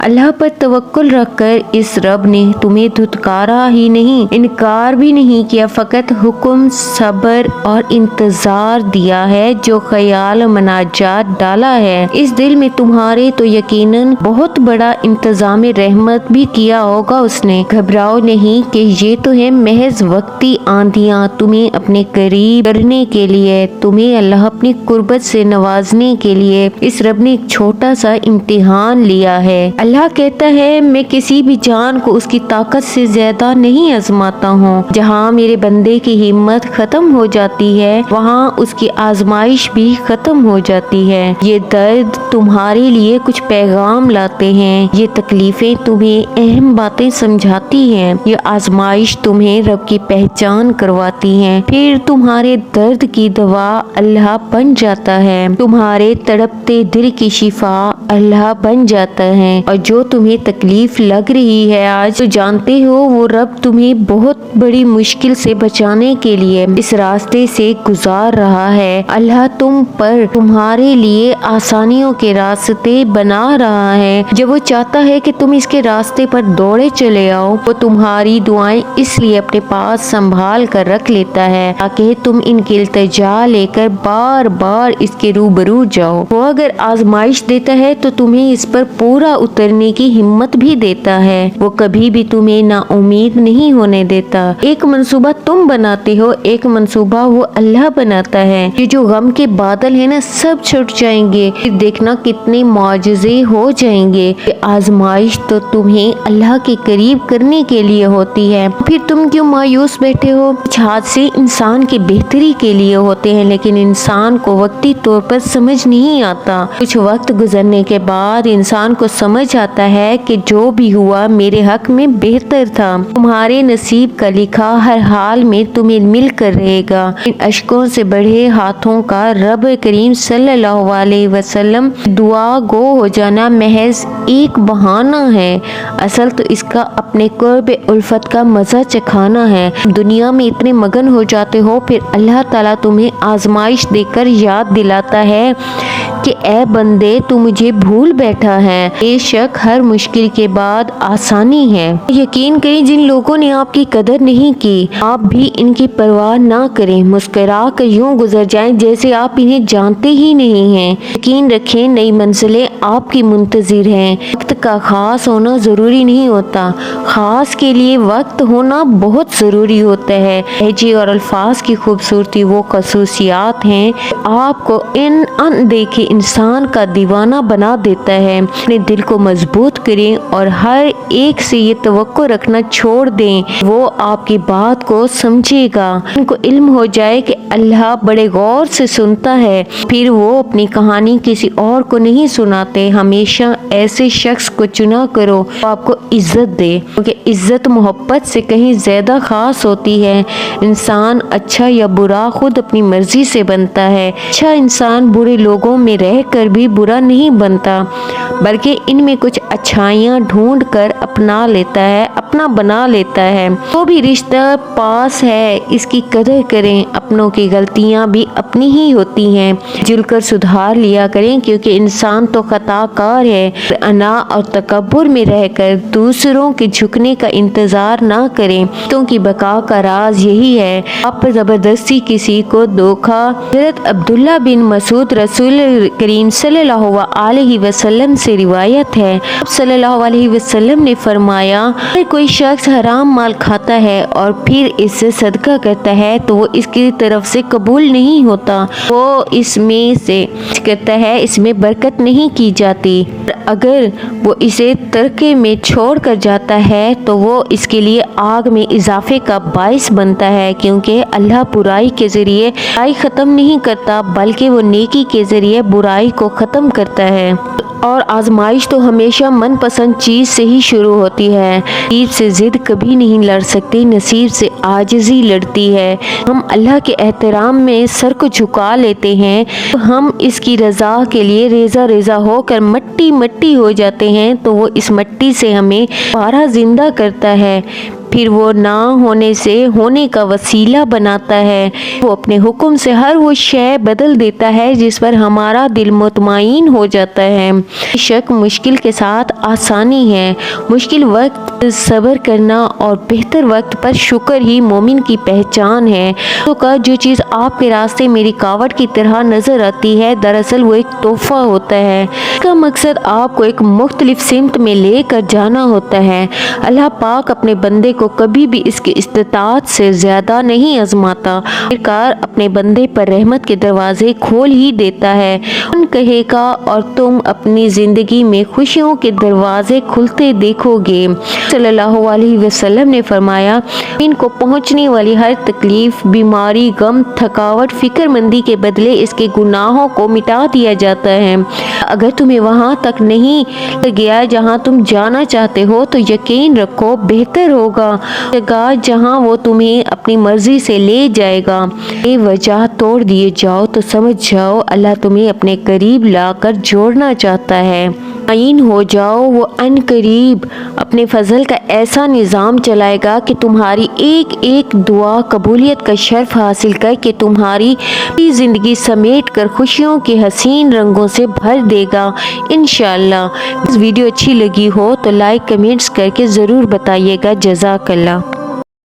अल्लाह पर तवक्कुल रखकर इस रब ने तुम्हें धुतकारा ही नहीं, इनकार भी नहीं किया, फकत हुक्म, सब्र और इंतजार दिया है। जो ख्याल मनाजात डाला है इस दिल में तुम्हारे, तो यकीनन बहुत बड़ा इंतजाम रहमत भी किया होगा उसने। घबराओ नहीं कि ये तो है महज वक्ती आंधियां, तुम्हें अपने करीब करने के लिए, तुम्हें अल्लाह अपनी कुर्बत से नवाजने के लिए इस रब ने एक छोटा सा इम्तिहान लिया है। अल्लाह कहता है, मैं किसी भी जान को उसकी ताकत से ज्यादा नहीं आजमाता हूँ। जहाँ मेरे बंदे की हिम्मत खत्म हो जाती है वहाँ उसकी आजमाइश भी खत्म हो जाती है। ये दर्द तुम्हारे लिए कुछ पैगाम लाते हैं, ये तकलीफें तुम्हें अहम बातें समझाती हैं, ये आजमाइश तुम्हें रब की पहचान करवाती हैं। फिर तुम्हारे दर्द की दवा अल्लाह बन जाता है, तुम्हारे तड़पते दिल की शिफा अल्लाह बन जाता है। और जो तुम्हें तकलीफ लग रही है आज, तो जानते हो वो रब तुम्हें बहुत बड़ी मुश्किल से बचाने के लिए इस रास्ते से गुजार रहा है। अल्लाह तुम पर तुम्हारे लिए आसानियों के रास्ते बना रहा है। जब वो चाहता है कि तुम इसके रास्ते पर दौड़े चले आओ, वो तुम्हारी दुआएं इसलिए अपने पास संभाल कर रख लेता है ताकि तुम इनकी इल्तिजा लेकर बार बार इसके रूबरू जाओ। वो अगर आजमाइश देता है तो तुम्हें इस पर पूरा उतरने की हिम्मत भी देता है। वो कभी भी तुम्हें ना उम्मीद नहीं होने देता। एक मंसूबा तुम बनाते हो, एक मंसूबा वो अल्लाह बनाता है। ये जो गम के बादल है ना, सब छुट जाएंगे। फिर देखना कितने मौजज़े हो जाएंगे। ये आजमाइश तो तुम्हें अल्लाह के करीब करने के लिए होती है। फिर तुम क्यों मायूस बैठे हो? कुछ हादसे इंसान की बेहतरी के लिए होते हैं, लेकिन इंसान को वक्ती तौर पर समझ नहीं आता। कुछ वक्त गुजरने के बाद इंसान को समझ आता है कि जो भी हुआ मेरे हक में बेहतर था। तुम्हारे नसीब का लिखा हर हाल में तुम्हें मिल कर रहेगा। इन अशकों से बढ़े हाथों का रब करीम सल्लल्लाहु अलैहि वसल्लम दुआ गो हो जाना महज एक बहाना है। असल तो इसका अपने कुर्ब उल्फत का मजा चखाना है। दुनिया में इतने मगन हो जाते हो, फिर अल्लाह ताला तुम्हें आजमाइश देकर याद दिलाता है कि ए बंदे तू मुझे भूल बैठा है। बेशक हर मुश्किल के बाद आसानी है। यकीन करें जिन लोगों ने आपकी कदर नहीं की, आप भी इनकी परवाह ना करें। मुस्कुरा कर यूं गुजर जाएं जैसे आप इन्हें जानते ही नहीं हैं। यकीन रखें नई मंजिलें आपकी मुंतजिर हैं। वक्त का खास होना जरूरी नहीं होता, खास के लिए वक्त होना बहुत जरूरी होता है। लहजे और अल्फाज की खूबसूरती वो खसूसियात हैं आपको इन अनदेखे इंसान का दीवाना बना देता है। अपने दिल को मजबूत करें और हर एक से ये तवक्को रखना छोड़ दें, वो आपकी बात को समझेगा। उनको इल्म हो जाए कि अल्लाह बड़े गौर से सुनता है, फिर वो अपनी कहानी किसी और को नहीं सुनाते। हमेशा ऐसे शख्स को चुना करो तो आपको इज्जत दे, क्योंकि इज्जत मोहब्बत से कहीं ज्यादा खास होती है। इंसान अच्छा या बुरा खुद अपनी मर्जी से बनता है। अच्छा इंसान बुरे लोगों में रहकर भी बुरा नहीं बनता, बल्कि इनमें कुछ अच्छाइयाँ ढूंढ कर अपना लेता है, अपना बना लेता है। तो भी रिश्ता पास है, इसकी कदर करें। अपनों की गलतियाँ भी अपनी ही होती हैं, जुलकर सुधार लिया करें, क्योंकि इंसान तो खताकार है। अना और तकब्बुर में रहकर दूसरों के झुकने का इंतजार ना करें, क्योंकि बका का राज यही है। आप जबरदस्ती किसी को धोखा। हज़रत अब्दुल्ला बिन मसूद रसूल करीम सल्लल्लाहु अलैहि वसल्लम से रिवायत है, सल्लल्लाहु अलैहि वसल्लम ने फरमाया, अगर कोई शख्स हराम माल खाता है और फिर इससे सदका करता है तो वो इसकी तरफ से कबूल नहीं होता। वो इसमें से करता है, इसमें बरकत नहीं की जाती। अगर वो इसे तरके में छोड़ कर जाता है तो वो इसके लिए आग में इजाफे का बाइस बनता है, क्योंकि अल्लाह बुराई के जरिए बुराई खत्म नहीं करता, बल्कि वो नेकी के जरिए बुराई को खत्म करता है। और आजमाइश तो हमेशा मनपसंद चीज़ से ही शुरू होती है। नसीब से जिद कभी नहीं लड़ सकती, नसीब से आजिज़ी लड़ती है। हम अल्लाह के एहतराम में सर को झुका लेते हैं, तो हम इसकी रज़ा के लिए रेज़ा रेज़ा होकर मट्टी मट्टी हो जाते हैं, तो वो इस मट्टी से हमें दोबारा जिंदा करता है। फिर वो ना होने से होने का वसीला बनाता है। वो अपने हुक्म से हर वो शय बदल देता है जिस पर हमारा दिल मुतमईन हो जाता है। बेशक मुश्किल के साथ आसानी है। मुश्किल वक्त सब्र करना और बेहतर वक्त पर शुक्र ही मोमिन की पहचान है। तो का जो चीज़ आपके रास्ते में रुकावट की तरह नजर आती है, दरअसल वो एक तोहफा होता है। इसका मकसद आपको एक मुख्तलिफ सिमत में लेकर जाना होता है। अल्लाह पाक अपने बंदे को कभी भी इसकी इस्तिताअत से ज़्यादा नहीं आजमाता। आखिरकार अपने बंदे पर रहमत के दरवाजे खोल ही देता है। कौन कहेगा और तुम अपनी ज़िंदगी में खुशियों के दरवाजे खुलते देखोगे। सल्लल्लाहु अलैहि वसल्लम ने फरमाया, इनको पहुँचने वाली हर तकलीफ, बीमारी, गम, थकावट, फिक्रमंदी के बदले इसके गुनाहों को मिटा दिया जाता है। अगर तुम्हें वहाँ तक नहीं गया जहाँ तुम जाना चाहते हो तो यकीन रखो बेहतर होगा जगह जहाँ वो तुम्हें अपनी मर्जी से ले जाएगा। ये वजह तोड़ दिए जाओ तो समझ जाओ अल्लाह तुम्हें अपने करीब लाकर जोड़ना चाहता है। आइन हो जाओ, वो अन करीब अपने फजल का ऐसा निज़ाम चलाएगा कि तुम्हारी एक एक दुआ कबूलियत का शर्फ हासिल करके तुम्हारी ज़िंदगी समेट कर खुशियों के हसीन रंगों से भर देगा इंशाअल्लाह। इस वीडियो अच्छी लगी हो तो लाइक कमेंट्स करके ज़रूर बताइएगा। जज़ाकल्लाह।